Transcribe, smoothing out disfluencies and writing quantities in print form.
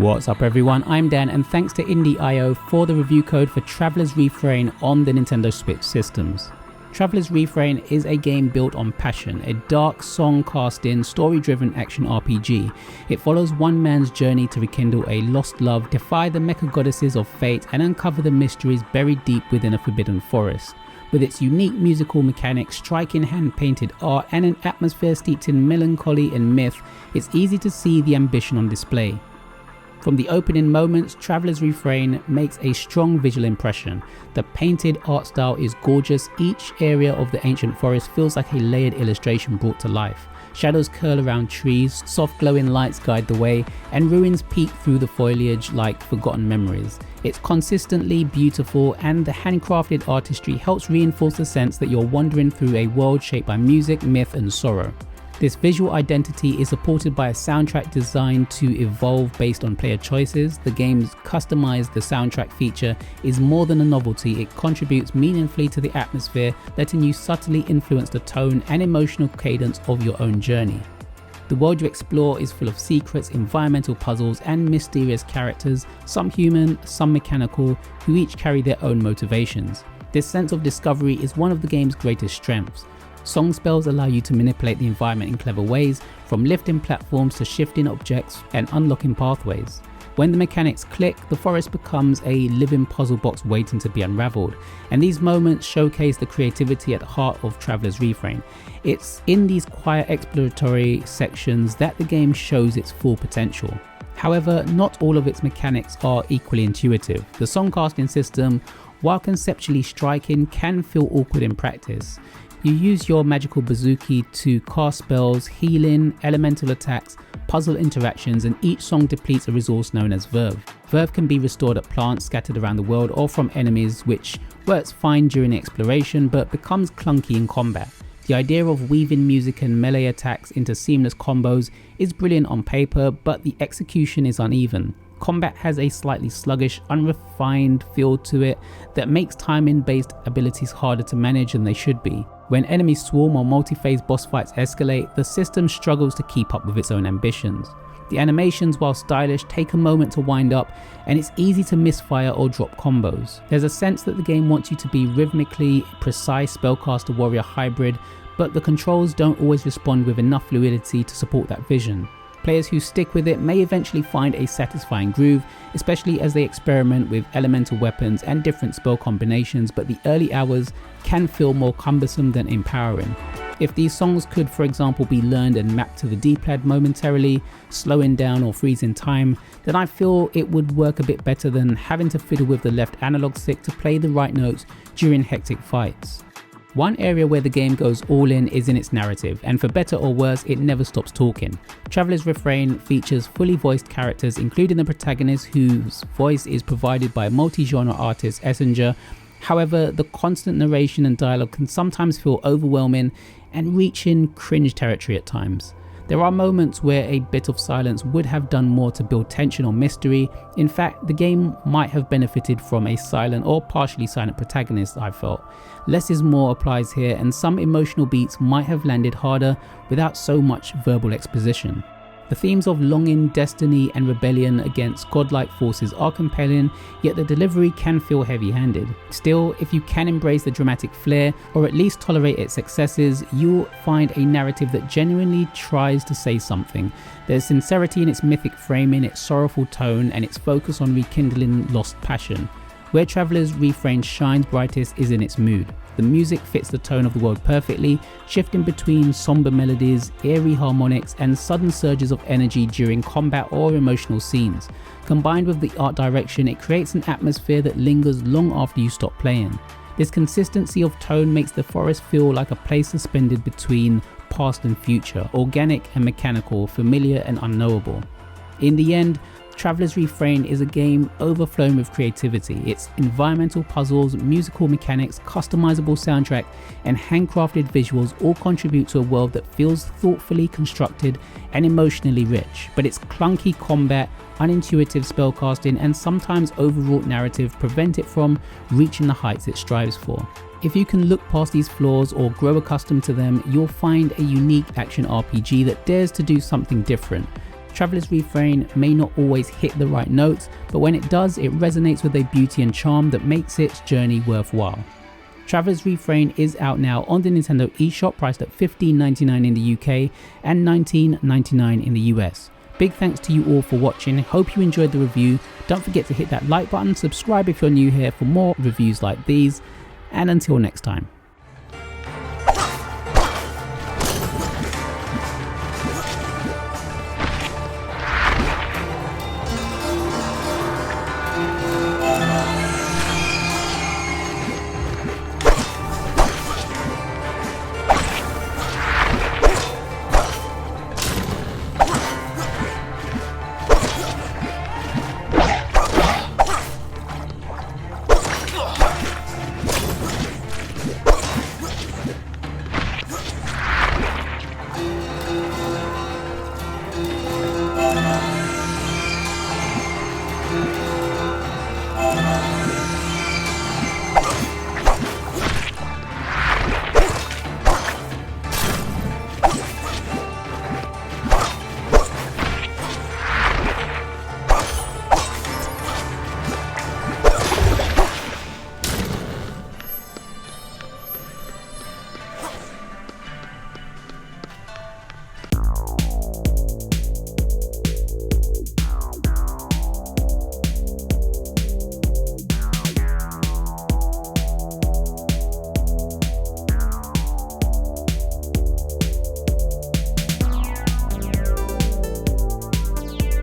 What's up everyone, I'm Dan and thanks to Indie.io for the review code for Traveler's Refrain on the Nintendo Switch systems. Traveler's Refrain is a game built on passion, a dark song-cast-in, story-driven action RPG. It follows one man's journey to rekindle a lost love, defy the mecha goddesses of fate and uncover the mysteries buried deep within a forbidden forest. With its unique musical mechanics, striking hand-painted art and an atmosphere steeped in melancholy and myth, it's easy to see the ambition on display. From the opening moments, Traveler's Refrain makes a strong visual impression. The painted art style is gorgeous, each area of the ancient forest feels like a layered illustration brought to life. Shadows curl around trees, soft glowing lights guide the way, and ruins peek through the foliage like forgotten memories. It's consistently beautiful, and the handcrafted artistry helps reinforce the sense that you're wandering through a world shaped by music, myth, and sorrow. This visual identity is supported by a soundtrack designed to evolve based on player choices. The game's customized the soundtrack feature is more than a novelty, it contributes meaningfully to the atmosphere, letting you subtly influence the tone and emotional cadence of your own journey. The world you explore is full of secrets, environmental puzzles, and mysterious characters, some human, some mechanical, who each carry their own motivations. This sense of discovery is one of the game's greatest strengths. Song spells allow you to manipulate the environment in clever ways, from lifting platforms to shifting objects and unlocking pathways. When the mechanics click, the forest becomes a living puzzle box waiting to be unraveled, and these moments showcase the creativity at the heart of Traveler's Refrain. It's in these quiet exploratory sections that the game shows its full potential. However, not all of its mechanics are equally intuitive. The song casting system, while conceptually striking, can feel awkward in practice. You use your magical bazooki to cast spells, healing, elemental attacks, puzzle interactions, and each song depletes a resource known as verve. Verve can be restored at plants scattered around the world or from enemies, which works fine during exploration but becomes clunky in combat. The idea of weaving music and melee attacks into seamless combos is brilliant on paper, but the execution is uneven. Combat has a slightly sluggish, unrefined feel to it that makes timing-based abilities harder to manage than they should be. When enemies swarm or multi-phase boss fights escalate, the system struggles to keep up with its own ambitions. The animations, while stylish, take a moment to wind up, and it's easy to misfire or drop combos. There's a sense that the game wants you to be rhythmically precise spellcaster warrior hybrid, but the controls don't always respond with enough fluidity to support that vision. Players who stick with it may eventually find a satisfying groove, especially as they experiment with elemental weapons and different spell combinations, but the early hours can feel more cumbersome than empowering. If these songs could, for example, be learned and mapped to the D-pad momentarily, slowing down or freezing time, then I feel it would work a bit better than having to fiddle with the left analog stick to play the right notes during hectic fights. One area where the game goes all in is in its narrative, and for better or worse, it never stops talking. Traveler's Refrain features fully voiced characters, including the protagonist, whose voice is provided by multi-genre artist Essenger. However, the constant narration and dialogue can sometimes feel overwhelming and reach in cringe territory at times. There are moments where a bit of silence would have done more to build tension or mystery. In fact, the game might have benefited from a silent or partially silent protagonist, I felt. Less is more applies here, and some emotional beats might have landed harder without so much verbal exposition. The themes of longing, destiny, and rebellion against godlike forces are compelling, yet the delivery can feel heavy-handed. Still, if you can embrace the dramatic flair, or at least tolerate its excesses, you'll find a narrative that genuinely tries to say something. There's sincerity in its mythic framing, its sorrowful tone, and its focus on rekindling lost passion. Where Traveler's Refrain shines brightest is in its mood. The music fits the tone of the world perfectly, shifting between somber melodies, eerie harmonics, and sudden surges of energy during combat or emotional scenes. Combined with the art direction, it creates an atmosphere that lingers long after you stop playing. This consistency of tone makes the forest feel like a place suspended between past and future, organic and mechanical, familiar and unknowable. In the end, Traveler's Refrain is a game overflowing with creativity. Its environmental puzzles, musical mechanics, customizable soundtrack, and handcrafted visuals all contribute to a world that feels thoughtfully constructed and emotionally rich. But its clunky combat, unintuitive spellcasting, and sometimes overwrought narrative prevent it from reaching the heights it strives for. If you can look past these flaws or grow accustomed to them, you'll find a unique action RPG that dares to do something different. Traveler's Refrain may not always hit the right notes, but when it does, it resonates with a beauty and charm that makes its journey worthwhile. Traveler's Refrain is out now on the Nintendo eShop, priced at $15.99 in the UK and $19.99 in the US. Big thanks to you all for watching. Hope you enjoyed the review. Don't forget to hit that like button, subscribe if you're new here for more reviews like these, and until next time.